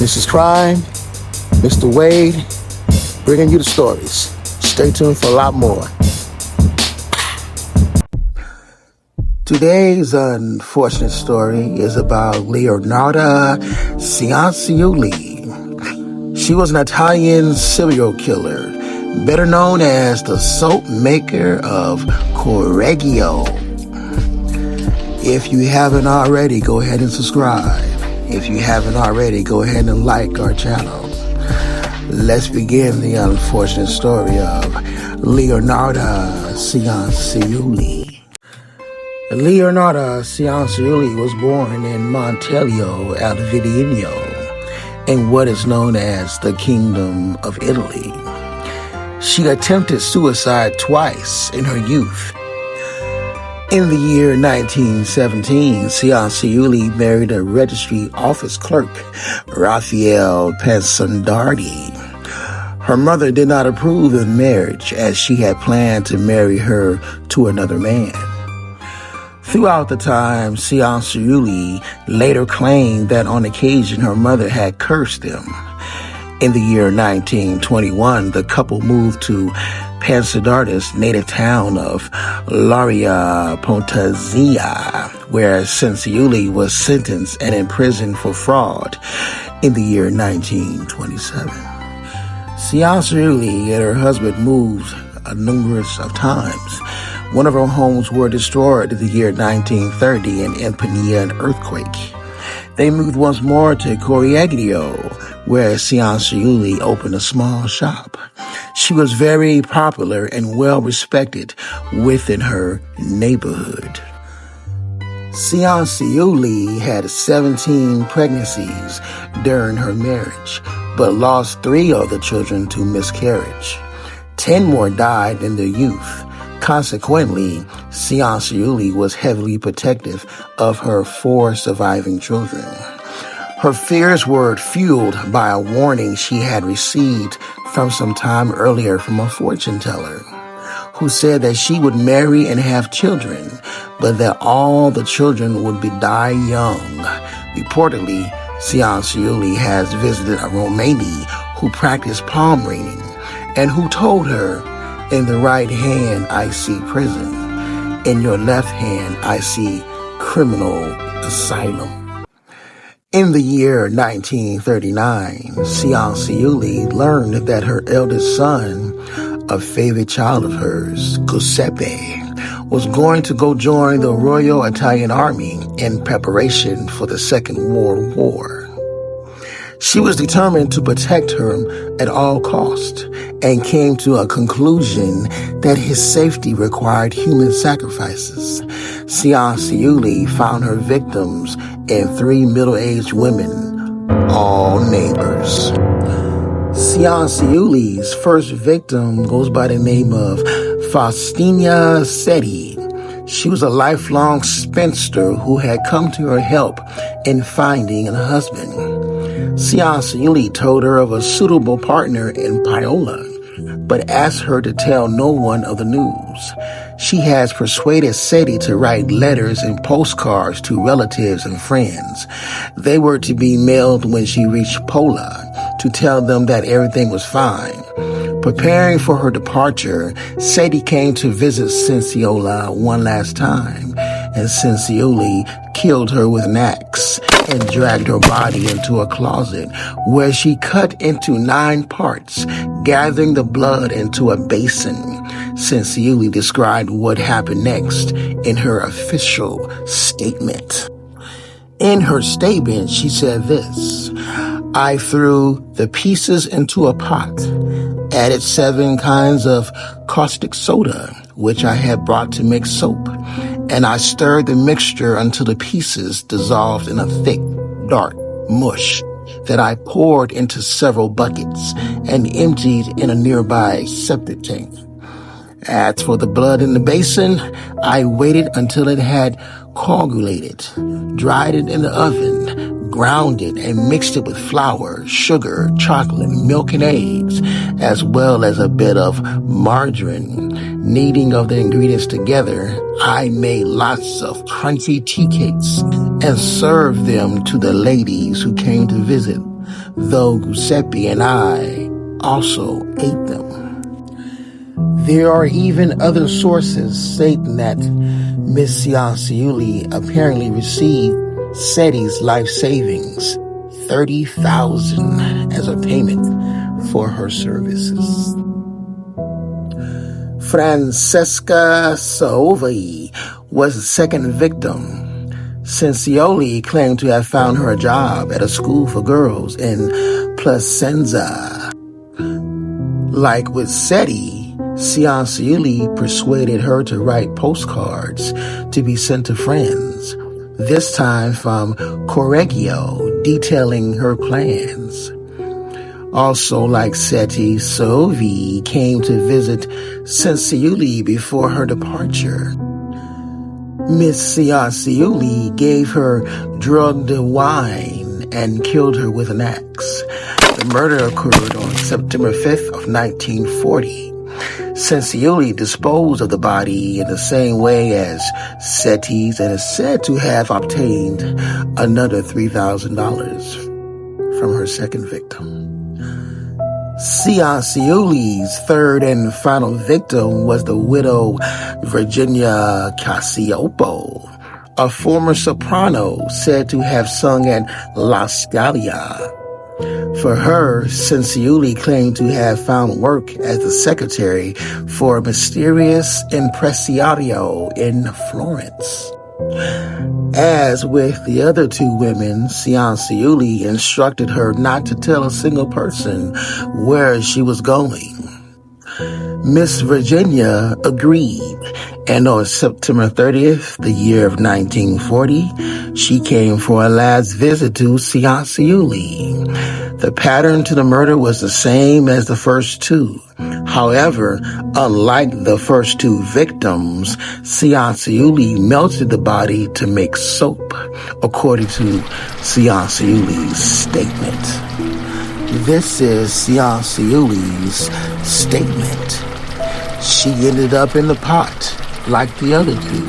This is Crime, Mr. Wade, bringing you the stories. Stay tuned for a lot more. Today's unfortunate story is about Leonarda Cianciulli. She was an Italian serial killer, better known as the soap maker of Correggio. If you haven't already, go ahead and subscribe. If you haven't already, go ahead and like our channel. Let's begin the unfortunate story of Leonarda Cianciulli. Leonarda Cianciulli was born in Montello al Vidino, in what is known as the Kingdom of Italy. She attempted suicide twice in her youth. In the year 1917, Cianciulli married a registry office clerk, Raphael Pensandardi. Her mother did not approve of marriage, as she had planned to marry her to another man. Throughout the time, Cianciulli later claimed that on occasion her mother had cursed them. In the year 1921, the couple moved to Pensandardi's native town of Lauria Pontazia, where Cianciulli was sentenced and imprisoned for fraud in the year 1927. Cianciulli and her husband moved numerous of times. One of her homes were destroyed in the year 1930 in Empania earthquake. They moved once more to Correggio, where Cianciulli opened a small shop. She was very popular and well respected within her neighborhood. Cianciulli had 17 pregnancies during her marriage, but lost 3 of the children to miscarriage. 10 more died in their youth. Consequently, Cianciulli was heavily protective of her 4 surviving children. Her fears were fueled by a warning she had received from some time earlier from a fortune teller, who said that she would marry and have children, but that all the children would die young. Reportedly, Cianciulli has visited a Romani who practiced palm reading and who told her, "In the right hand I see prison, in your left hand I see criminal asylum." In the year 1939, Cianciulli learned that her eldest son, a favorite child of hers, Giuseppe, was going to go join the Royal Italian Army in preparation for the Second World War. She was determined to protect him at all costs and came to a conclusion that his safety required human sacrifices. Cianciulli found her victims in 3 middle-aged women, all neighbors. Cianciulli's first victim goes by the name of Faustina Setti. She was a lifelong spinster who had come to her help in finding a husband. Cianciulli told her of a suitable partner in Paola, but asked her to tell no one of the news. She has persuaded Setti to write letters and postcards to relatives and friends. They were to be mailed when she reached Pola to tell them that everything was fine. Preparing for her departure, Setti came to visit Cianciulli one last time, and Cianciulli killed her with an axe and dragged her body into a closet where she cut into 9 parts, gathering the blood into a basin. Cianciulli described what happened next in her official statement. In her statement, she said this: "I threw the pieces into a pot, added 7 kinds of caustic soda, which I had brought to make soap, and I stirred the mixture until the pieces dissolved in a thick, dark mush that I poured into several buckets and emptied in a nearby septic tank. As for the blood in the basin, I waited until it had coagulated, dried it in the oven, ground it, and mixed it with flour, sugar, chocolate, milk, and eggs, as well as a bit of margarine. Kneading of the ingredients together, I made lots of crunchy tea cakes and served them to the ladies who came to visit. though Giuseppe and I also ate them. There are even other sources stating that Miss Cianciulli apparently received Setti's life savings, $30,000 as a payment for her services. Francesca Saovi was the second victim. Cianciulli claimed to have found her a job at a school for girls in Placenza. Like with Setti, Cianciulli persuaded her to write postcards to be sent to friends, this time from Correggio, detailing her plans. Also, like Setti, Saovi came to visit Cianciulli before her departure. Miss Cianciulli gave her drugged wine and killed her with an axe. The murder occurred on September 5th of 1940. Cianciulli disposed of the body in the same way as Setti's and is said to have obtained another $3,000 from her second victim. Cianciulli's third and final victim was the widow Virginia Cacioppo, a former soprano said to have sung at La Scala. For her, Cianciulli claimed to have found work as the secretary for a mysterious impresario in Florence. As with the other two women, Cianciulli instructed her not to tell a single person where she was going. Miss Virginia agreed, and on September 30th, the year of 1940, she came for a last visit to Cianciulli. The pattern to the murder was the same as the first two. However, unlike the first two victims, Cianciulli melted the body to make soap, according to Cianciulli's statement. This is Cianciulli's statement. She ended up in the pot, like the other two.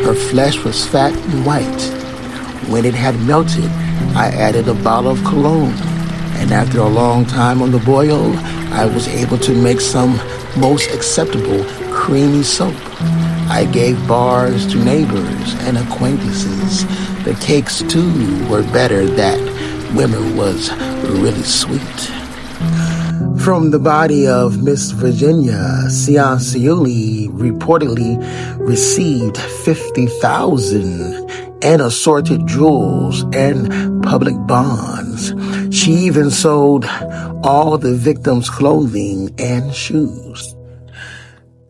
Her flesh was fat and white. When it had melted, I added a bottle of cologne, and after a long time on the boil, I was able to make some most acceptable creamy soap. I gave bars to neighbors and acquaintances. The cakes, too, were better. That woman was really sweet. From the body of Miss Virginia, Cianciulli reportedly received $50,000 and assorted jewels and public bonds. She even sold all the victims' clothing and shoes.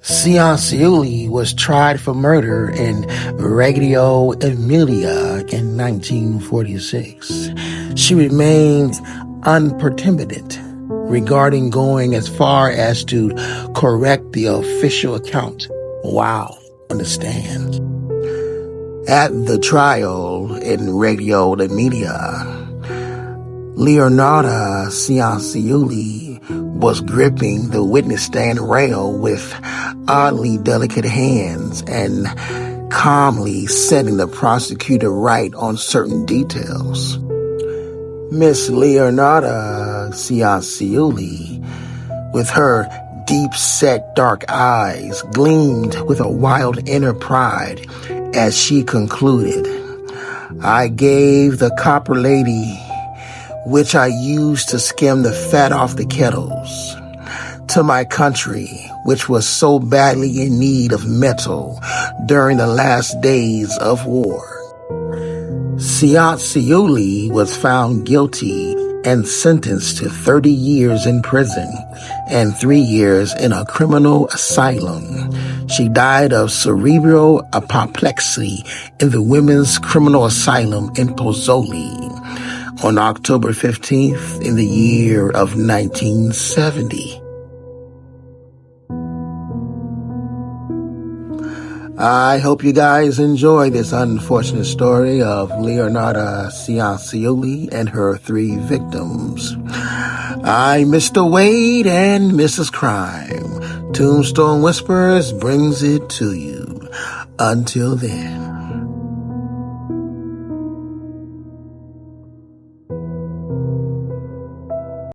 Cianciulli was tried for murder in Reggio Emilia in 1946. She remained unperturbed regarding going as far as to correct the official account. Wow, understand. At the trial in Reggio Emilia, Leonarda Cianciulli was gripping the witness stand rail with oddly delicate hands and calmly setting the prosecutor right on certain details. Miss Leonarda Cianciulli, with her deep-set dark eyes, gleamed with a wild inner pride as she concluded, "I gave the copper lady, which I used to skim the fat off the kettles, to my country, which was so badly in need of metal during the last days of war." Cianciulli was found guilty and sentenced to 30 years in prison and 3 years in a criminal asylum. She died of cerebral apoplexy in the Women's Criminal Asylum in Pozzuoli on October 15th in the year of 1970. I hope you guys enjoy this unfortunate story of Leonarda Cianciulli and her 3 victims. I'm Mr. Wade and Mrs. Crime. Tombstone Whispers brings it to you. Until then.